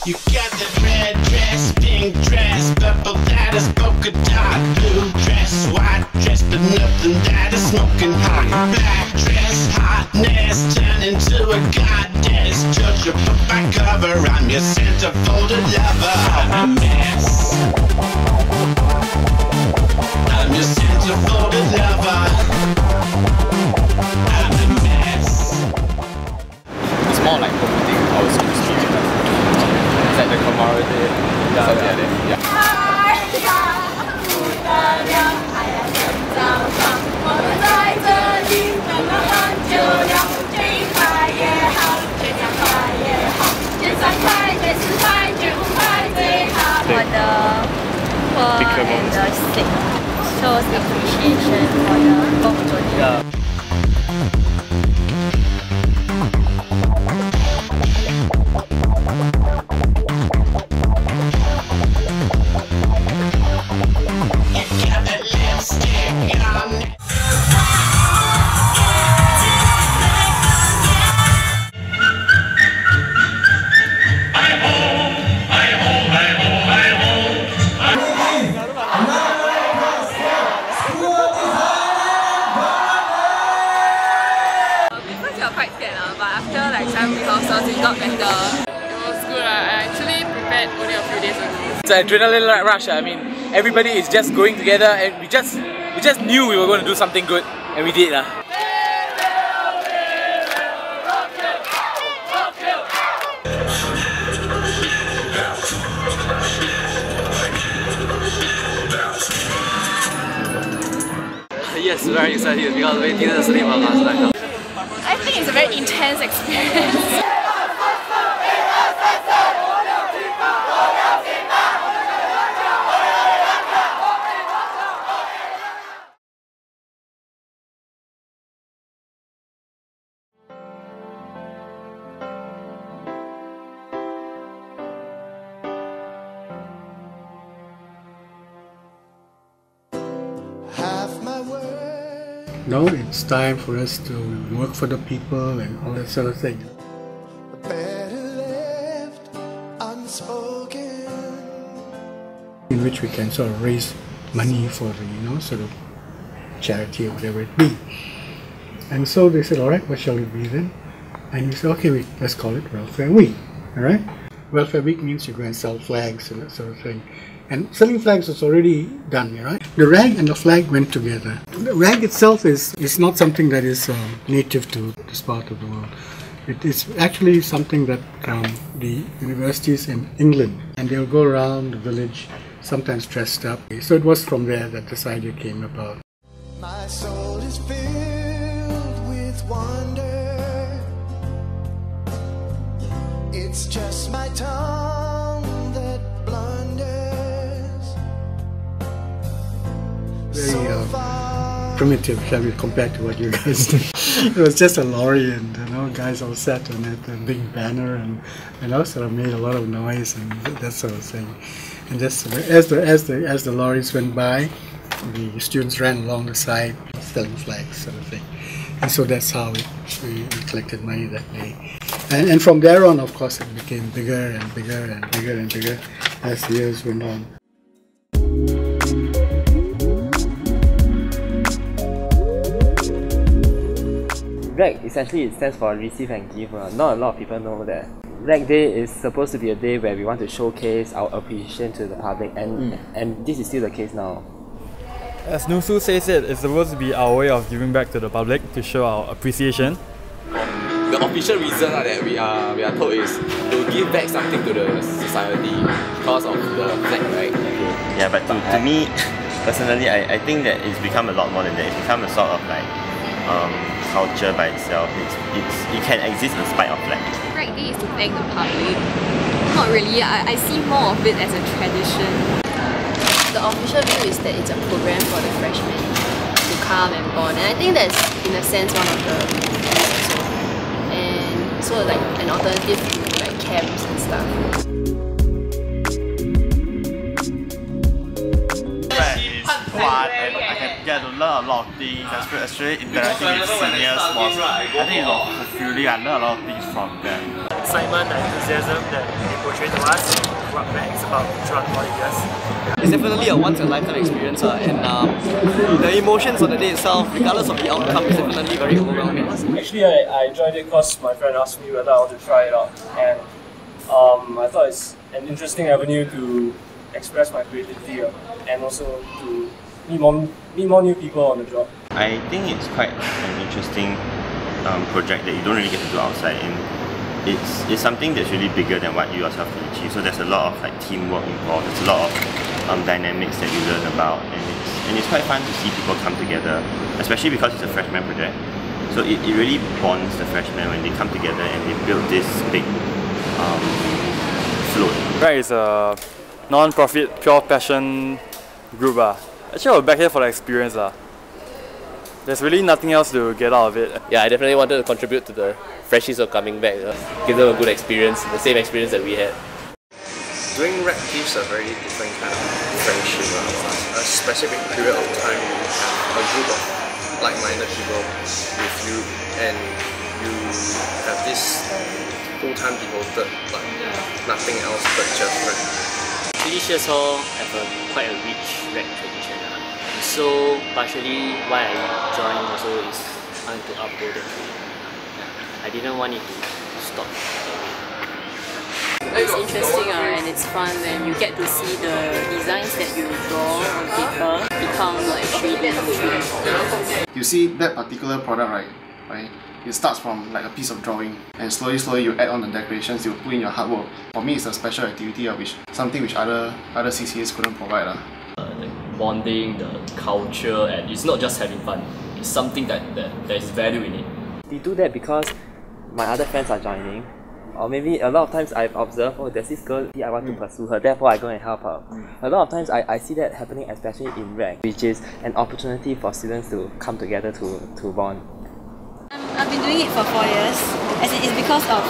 You got that red dress, pink dress, purple that is polka dot, blue dress, white dress, but nothing that is smoking hot. Black dress, hotness, turn into a goddess. Judge your book by cover, I'm your centerfolded lover. I'm a mess. I'm your centerfolded lover. I'm a mess. It's more like promoting our school spirit. It's like the camaraderie. Yeah. For the poor and the sick, shows appreciation for the work donated. Quite scared but after like some rehearsals it got better. It was good. I actually prepared only a few days ago. It's an adrenaline rush. I mean, everybody is just going together and we just knew we were going to do something good and we did. Yes, very excited because we didn't sleep last night. I think it's a very intense experience. No, it's time for us to work for the people and all that sort of thing. In which we can sort of raise money for the, sort of charity or whatever it be. And so they said, alright, what shall it be then? And we said, okay, let's call it Welfare Week. Alright? Welfare Week means you go and sell flags and that sort of thing. And selling flags was already done, right? The rag and the flag went together. The rag itself is not something that is native to this part of the world. It is actually something that the universities in England, and they'll go around the village, sometimes dressed up. So it was from there that this idea came about. My soul is filled with wonder. It's just my tongue that blunders. Very primitive, shall we, compared to what you guys do. It was just a lorry and guys all sat on it, a big banner and sort of made a lot of noise and that sort of thing. And just as the lorries went by, the students ran along the side selling flags sort of thing. And so that's how we collected money that day. And from there on, of course, it became bigger and bigger and bigger and bigger as the years went on. RAG essentially it stands for Receive and Give. Not a lot of people know that. RAG Day is supposed to be a day where we want to showcase our appreciation to the public, and this is still the case now. As Nusu says it's supposed to be our way of giving back to the public to show our appreciation. The official reason that we are told is to give back something to the society because of the flag, right? Okay. Yeah, but to me, personally, I think that it's become a lot more than that. It's become a sort of like culture by itself. It can exist in spite of flag. RAG Day is to thank the public. Not really. I see more of it as a tradition. The official view is that it's a program for the freshmen to come and bond, and I think that's in a sense one of the reasons also. And so like an alternative to like camps and stuff. Fun and I can get to learn a lot of things, especially interacting with seniors. I think it was fulfilling. I learned a lot of things from them. excitement and enthusiasm that they portray to us what RAG is about throughout all the years. It's definitely a once-in-a-lifetime experience, and the emotions on the day itself, regardless of the outcome, is definitely very overwhelming. Actually, I joined it because my friend asked me whether I want to try it out, and I thought it's an interesting avenue to express my creativity and also to meet more new people on the job. I think it's quite an interesting project that you don't really get to do outside, and it's something that's really bigger than what you yourself can achieve. So there's a lot of like teamwork involved. There's a lot of dynamics that you learn about, and it's quite fun to see people come together, especially because it's a freshman project. So it really bonds the freshmen when they come together and they build this big float. RAG is a non-profit, pure passion group. Actually, we're back here for the experience. There's really nothing else to get out of it. Yeah, I definitely wanted to contribute to the freshies who are coming back, give them a good experience, the same experience that we had. Doing RAG gives a very different kind of friendship. A specific period of time you have a group of like-minded people with you, and you have this full time devoted like nothing else but just RAG. Delicious Hall have quite a rich RAG tradition. So partially why I joined also is I want to uphold it. I didn't want it to stop. It's interesting and it's fun when you get to see the designs that you draw on paper become like 3D. You see that particular product, right? It starts from like a piece of drawing, and slowly you add on the decorations, you put in your hard work. For me, it's a special activity, something which other CCAs couldn't provide. The bonding, the culture, and it's not just having fun. It's something that is value in it. We do that because my other friends are joining, or maybe a lot of times I've observed, oh, there's this girl, I want to pursue her, therefore I go and help her. A lot of times I see that happening, especially in RAG, which is an opportunity for students to come together to bond. I've been doing it for 4 years, as it is because of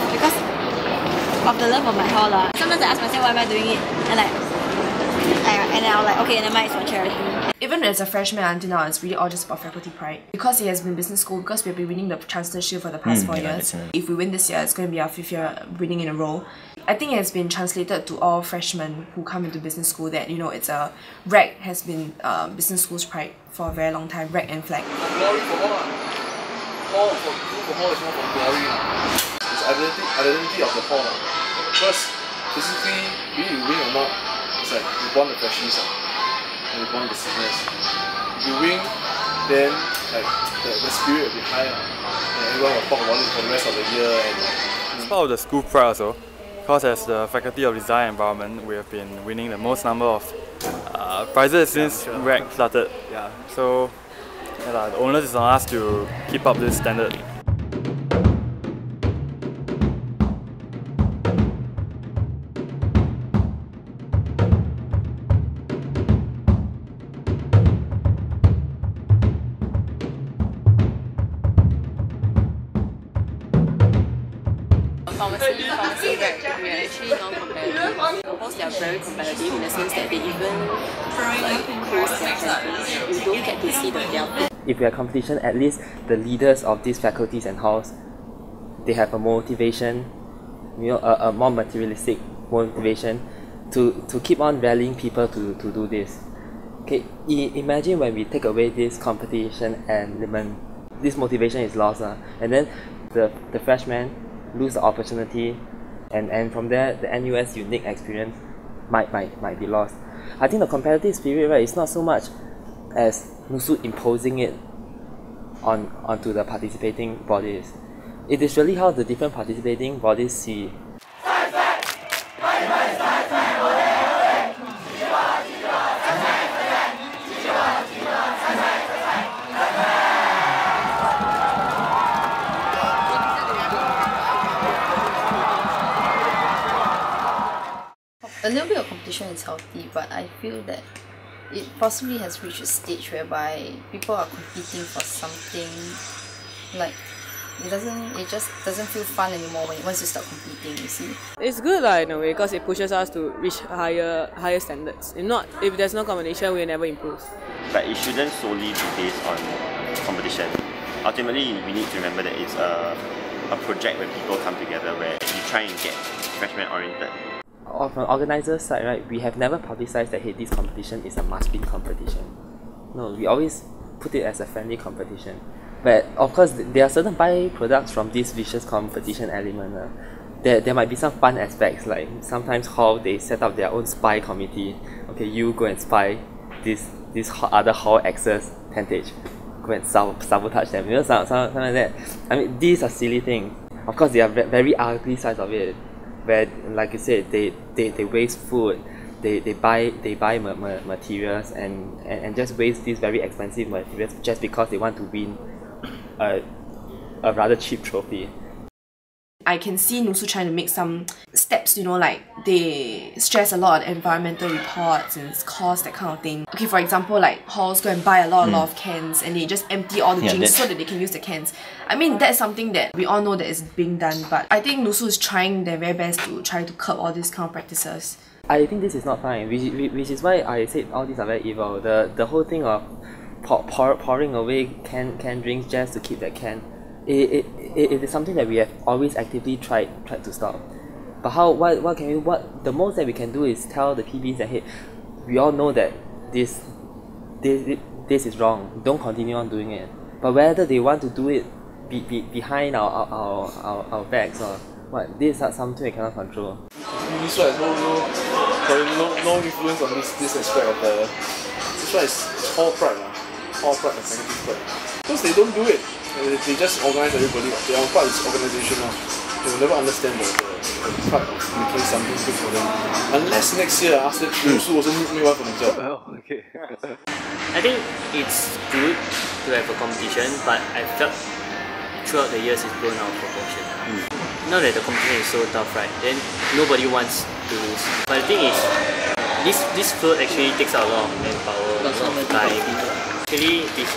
the love of my hall. Sometimes I ask myself, why am I doing it? And I'm like, okay, never mind, it's for charity. Even as a freshman until now, it's really all just about faculty pride. Because it has been business school, because we've been winning the Chancellorship for the past 4 years. Definitely. If we win this year, it's going to be our 5th year winning in a row. I think it has been translated to all freshmen who come into business school that, you know, it's a RAG has been business school's pride for a very long time, RAG and flag. Glory for hall. Hall is more for glory. It's identity of the hall. Because basically, be you win or not, it's like you bond the freshies and you bond the seniors. If you win, then like the spirit will be high, and everyone will talk about it for the rest of the year. It's part of the school pride also, because as the Faculty of Design and Environment, we have been winning the most number of prizes since RAG started. So the onus is on us to keep up this standard. Pharmacy RAG, we are actually non-competitive. Of course, they are very competitive in the sense that they even close their campus. You don't get to see their. If we have competition, at least the leaders of these faculties and halls, they have a motivation, a more materialistic motivation to keep on rallying people to do this. Okay, imagine when we take away this competition element, this motivation is lost, and then the freshmen lose the opportunity, and from there the NUS unique experience might be lost. I think the competitive spirit, right, is not so much as NUSU imposing it onto the participating bodies. It is really how the different participating bodies see. A little bit of competition is healthy, but I feel that it possibly has reached a stage whereby people are competing for something like it just doesn't feel fun anymore once you start competing, you see. It's good in a way because it pushes us to reach higher standards. If there's no competition, we'll never improve. But it shouldn't solely be based on competition. Ultimately, we need to remember that it's a a project where people come together, where you try and get freshmen oriented. From organizer's side, right, we have never publicized that, hey, this competition is a must-win competition. No, we always put it as a friendly competition. But of course, there are certain byproducts from this vicious competition element. There might be some fun aspects, like sometimes hall, they set up their own spy committee. Okay, you go and spy this other hall access tentage. Go and sabotage them, you know, something like that. I mean, these are silly things. Of course, there are very ugly sides of it, where, like you said, they waste food, they buy materials and just waste these very expensive materials just because they want to win a rather cheap trophy. I can see Nusu trying to make some steps, you know, like they stress a lot on environmental reports and cost, that kind of thing. Okay, for example, like halls go and buy a lot of cans and they just empty all the drinks so that they can use the cans. I mean, that's something that we all know that is being done, but I think Nusu is trying their very best to try to curb all these kind of practices. I think this is not fine, which is why I said all these are very evil. The whole thing of pouring away can drinks just to keep that can, it is something that we have always actively tried to stop. But the most that we can do is tell the PBs that, hey, we all know that this is wrong, don't continue on doing it. But whether they want to do it behind our backs or what, this is something we cannot control. This one has no influence on this aspect of the. This one is hall pride, hall pride and faculty pride. Because they don't do it. They just organize everybody. They are part of this organization now. They will never understand the pride of making something good for them. Unless next year I ask them, Nusu also need me one for the job. Oh, okay. I think it's good to have a competition, but I felt throughout the years it's blown out of proportion. Now that the competition is so tough, right, then nobody wants to lose. But the thing is, this float actually takes out a lot of manpower, a lot of time. Actually, this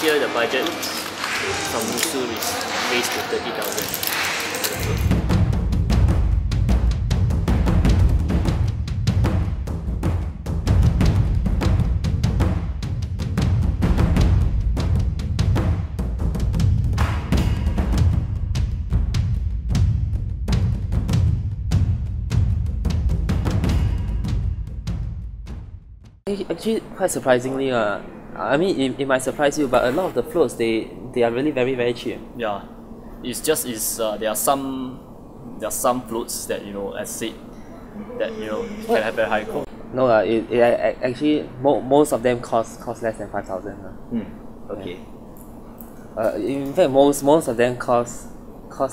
year the budget from Nusu is raised to 30,000. Actually, quite surprisingly, I mean, it might surprise you, but a lot of the floats they are really very cheap. Yeah, there are some floats that, you know, as said, that, you know, can have a high cost. No, it actually most of them cost less than 5,000. Okay. In fact, most of them cost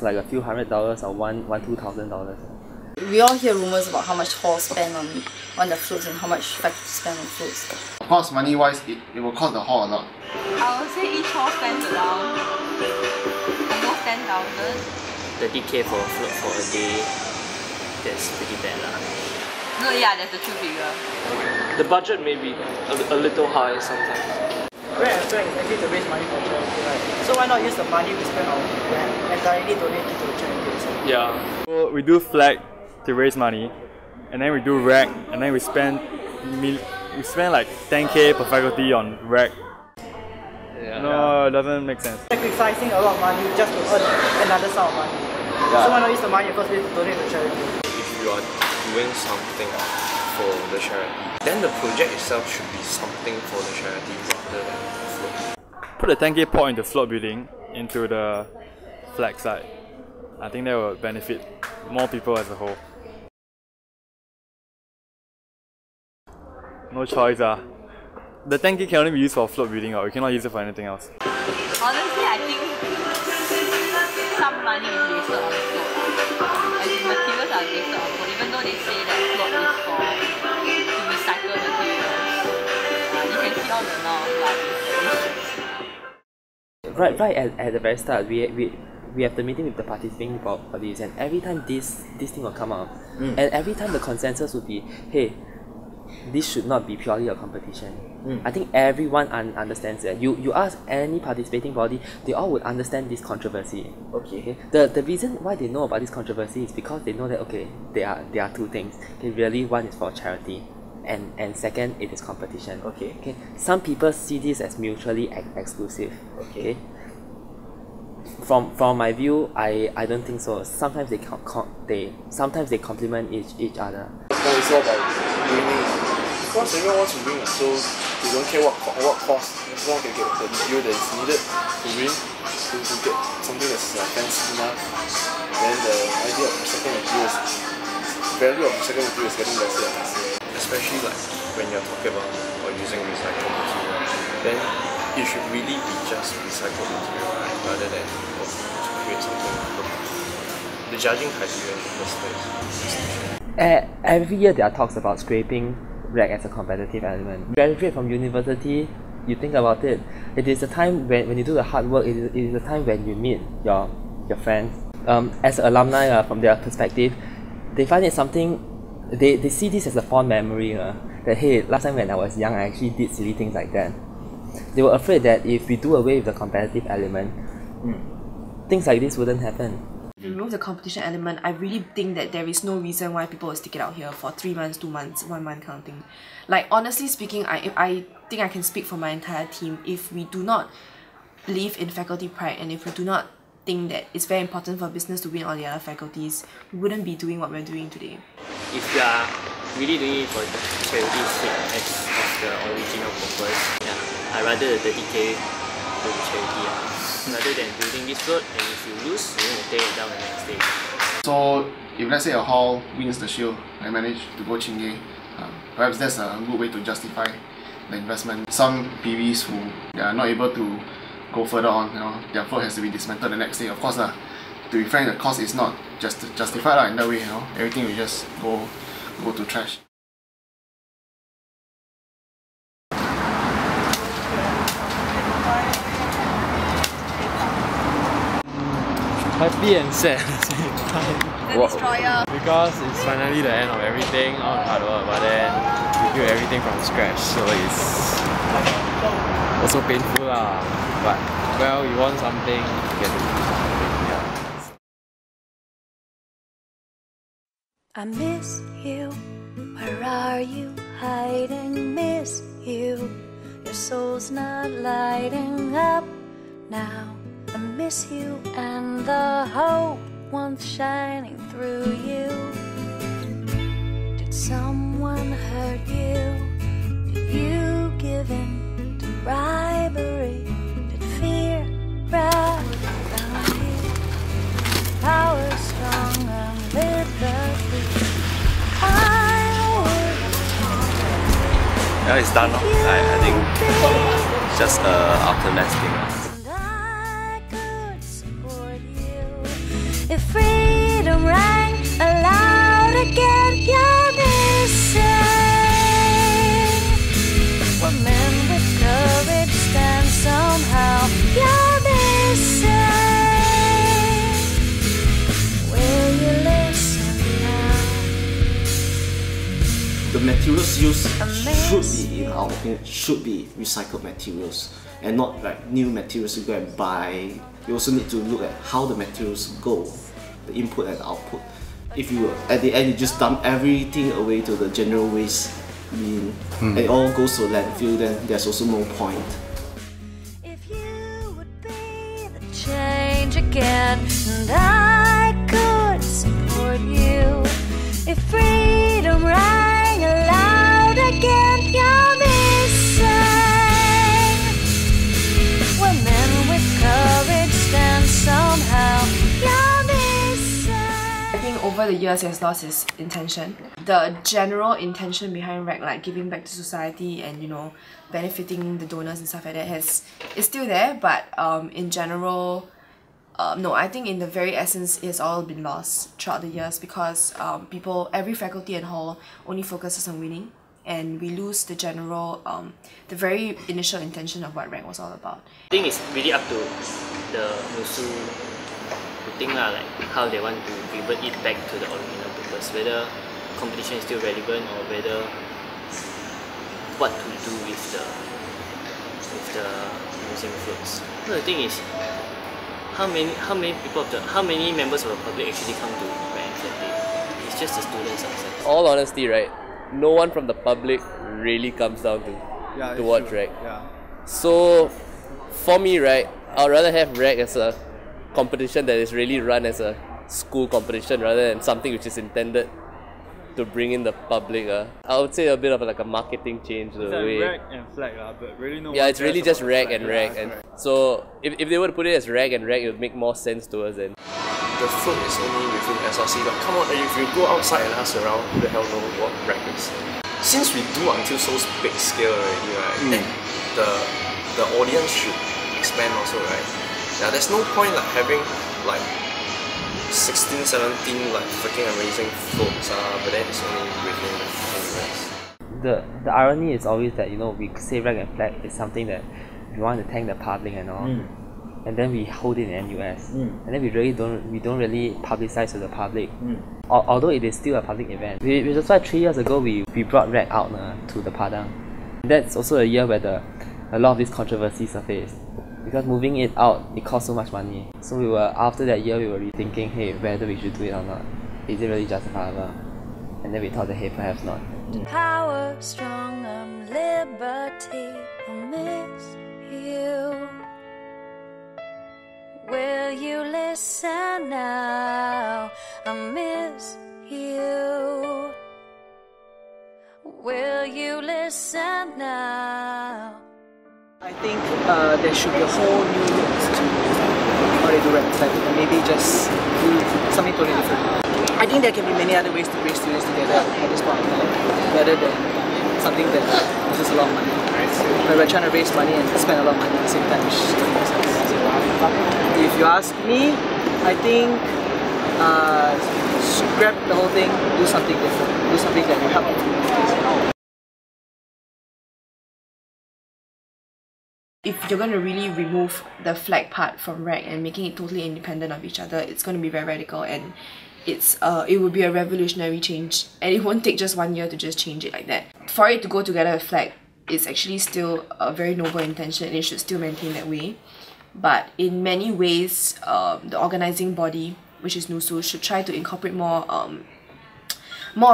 like a few $100 or $2,000. We all hear rumors about how much halls spend on the floats and how much faculty spend on floats. Of course, money-wise, it will cost the hall a lot. I would say each hall spends around almost 10,000. 30k for a float for a day, that's pretty bad lah. No, yeah, that's the true figure. The budget may be a little high sometimes. Grant aspect is actually to raise money for charity, right? So why not use the money we spend on grant and directly donate it to the charity itself? Yeah. So we do flag to raise money, and then we do rec, and then we spend like 10k per faculty on rec. No, it doesn't make sense. Sacrificing a lot of money just to earn another sum of money. So why not use the money first to donate to charity? If you are doing something for the charity, then the project itself should be something for the charity rather than the float. Put a 10k pot into float building into the flag side. I think that will benefit more people as a whole. No choice The 10k can only be used for float building, or we cannot use it for anything else. Honestly, I think some money is wasted on float. As in materials are wasted on float, even though they say that float is to recycle materials. You can see all the amount of life. Right at the very start, we have the meeting with the participating bodies, and every time this thing will come up, and every time the consensus would be, hey, this should not be purely a competition. I think everyone understands that. You ask any participating body, they all would understand this controversy. Okay. The reason why they know about this controversy is because they know that, okay, there are two things. Okay, really, one is for charity, and second, it is competition. Okay. Some people see this as mutually exclusive. Okay. From my view, I don't think so. Sometimes sometimes they complement each other. Now it's all about winning. Because everyone wants to win, so they don't care what cost. Everyone can get the material that is needed to win, to get something that's fancy enough. Then the idea of recycling materials, value of recycling materials is getting lesser and lesser. Especially like when you're talking about or using recycled material, then it should really be just recycled material, right? Rather than to create something good. The judging criteria in the first place. Every year there are talks about scraping rag as a competitive element. Graduate from university, you think about it. It is a time when you do the hard work. It is a time when you meet your friends. As alumni, from their perspective, they find it something. They see this as a fond memory. That hey, last time when I was young, I actually did silly things like that. They were afraid that if we do away with the competitive element, things like this wouldn't happen. If you remove the competition element, I really think that there is no reason why people will stick it out here for 3 months, 2 months, 1 month kind of thing. Like, honestly speaking, I think I can speak for my entire team. If we do not believe in faculty pride, and if we do not think that it's very important for business to win all the other faculties, we wouldn't be doing what we're doing today. If you are really doing it for charity's sake as of the original purpose, yeah, I'd rather 30k go to charity. Rather than building this road, and if you lose, you're going to tear it down the next day. So if let's say a hall wins the shield and manage to go Chingay, perhaps that's a good way to justify the investment. Some PVs who are not able to go further on, their float has to be dismantled the next day. Of course, to be frank, the cost is not just justified in that way. Everything will just go to trash. Happy and sad at the same time. Because it's finally the end of everything, all the hard work, but then we build everything from scratch, so it's also painful lah. But well, you want something, you get to do something. Yeah. I miss you. Where are you hiding? Miss you. Your soul's not lighting up now. I miss you and the hope once shining through you. Did someone hurt you? Did you give in to bribery? Did fear wrap around you? Power strong amid the fear. Yeah, it's done. I think it's just aftermath thing. If freedom rang aloud again, you're missing. What men with courage stand somehow, you're missing. Will you listen now? The materials used should be, in our opinion, should be recycled materials and not like new materials you go and buy. You also need to look at how the materials go, the input and the output. If you, at the end, you just dump everything away to the general waste bin, and it all goes to landfill, then there's also no point. If you would be the change again, and I could support you. If freedom rang aloud again, you're missing. When men with courage stand somehow, you're missing. I think over the years it has lost its intention. The general intention behind RAG, like giving back to society and benefiting the donors and stuff like that, is still there, but in general, no, I think in the very essence it's all been lost throughout the years because every faculty and hall only focuses on winning, and we lose the general, the very initial intention of what RAG was all about. I think it's really up to the NUSU to think like how they want to revert it back to the original purpose, whether competition is still relevant or whether what to do with the losing floats. So the thing is, how many members of the public actually come to RAG that day? It's just the students themselves. All honesty, right? No one from the public really comes down to watch RAG. Yeah. So for me, right, I'd rather have RAG as a competition that is really run as a school competition rather than something which is intended to bring in the public. I would say a bit of like a marketing change the It's way. like rag and flag, but really no Yeah, one it's really cares just about rag flag. and rag. Yeah, And correct. so if they were to put it as rag and rag, it would make more sense to us. And The float is only within SRC, but come on, if you go outside and ask around, who the hell know what rag is? Since we do until so big scale already, right, then the audience should expand also, right? Yeah, there's no point like having like 16, 17 like freaking amazing floats, but then it's only within the US. The irony is always that, you know, we say rag and flag is something that we want to thank the public and all, and then we hold it in NUS, and then we don't really publicize to the public, although it is still a public event. Which is why 3 years ago we brought rag out to the Padang. That's also a year where a lot of these controversies surfaced. Because moving it out, it costs so much money. So after that year we were rethinking, hey, whether we should do it or not. Is it really justifiable? And then we thought that, hey, perhaps not. Power strong on liberty, I miss you. Will you listen now? I miss you. Will you listen now? I think there should be a whole new look to how they do rap, like maybe just do something totally different. I think there can be many other ways to bring students together at this point in time, rather than something that costs a lot of money. But we're trying to raise money and spend a lot of money at the same time, which is going to be something. If you ask me, I think scrap the whole thing, do something different, do something that will help the community. If you're going to really remove the flag part from rag and making it totally independent of each other, it's going to be very radical, and it would be a revolutionary change, and it won't take just 1 year to just change it like that. For it to go together with flag, it's actually still a very noble intention, and it should still maintain that way. But in many ways, the organising body, which is NUSU, should try to incorporate more of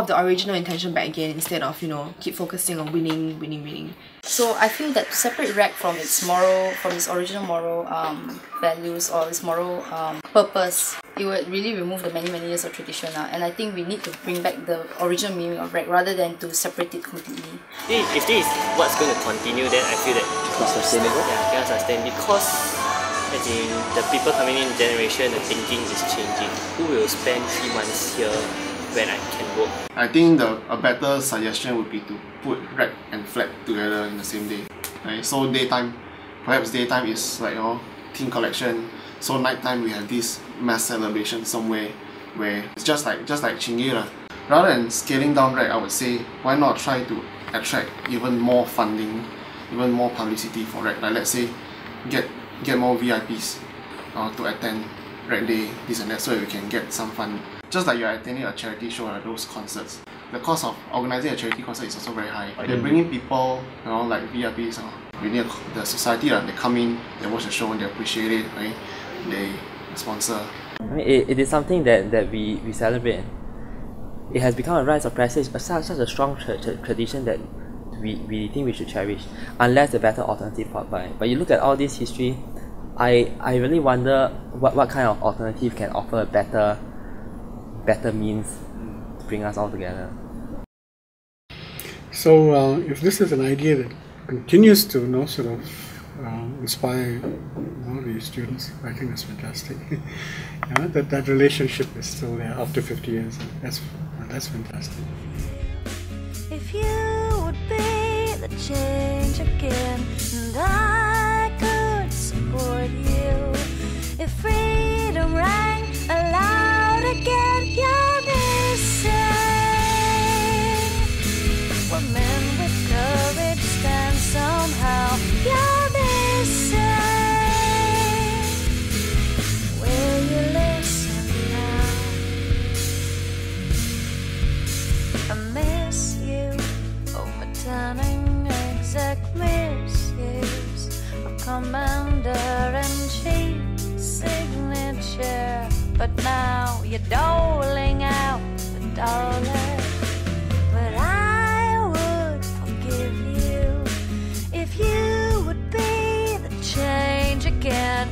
the original intention back again, instead of, you know, keep focusing on winning. So I feel that to separate rag from its original moral values or its moral purpose, it would really remove the many years of tradition. And I think we need to bring back the original meaning of rag rather than to separate it completely. If this is what's going to continue, then I feel that it's sustainable. Yeah, cannot sustain, because as in the people coming in generation, the thinking is changing. Who will spend 3 months here when I can work? I think a better suggestion would be to put rag and flag together in the same day. Right? So perhaps daytime is like your team collection. So nighttime we have this mass celebration somewhere where it's just like Chingay lah. Rather than scaling down rag, I would say why not try to attract even more funding, even more publicity for rag. Like let's say get more VIPs to attend rag day, this and that, so that we can get some fund. Just like you're attending a charity show or those concerts, the cost of organising a charity concert is also very high. They're bringing people, you know, like VIPs, within the society, they come in, they watch the show, and they appreciate it, right? They sponsor. I mean, it is something that we celebrate. It has become a rite of passage, such a strong tradition that we think we should cherish, unless a better alternative pop by. But you look at all this history, I really wonder what kind of alternative can offer a better means to bring us all together. So if this is an idea that continues to inspire the students, I think that's fantastic. That relationship is still there after 50 years. That's fantastic. If you would be the change again, and I could support you, if freedom rang aloud again, you're missing. Women with courage stand somehow, you're missing. Will you listen now? I miss you, overturning exact misuse of Commander-in-Chief signature. But now you're doling out the dollar. But I would forgive you if you would be the change again.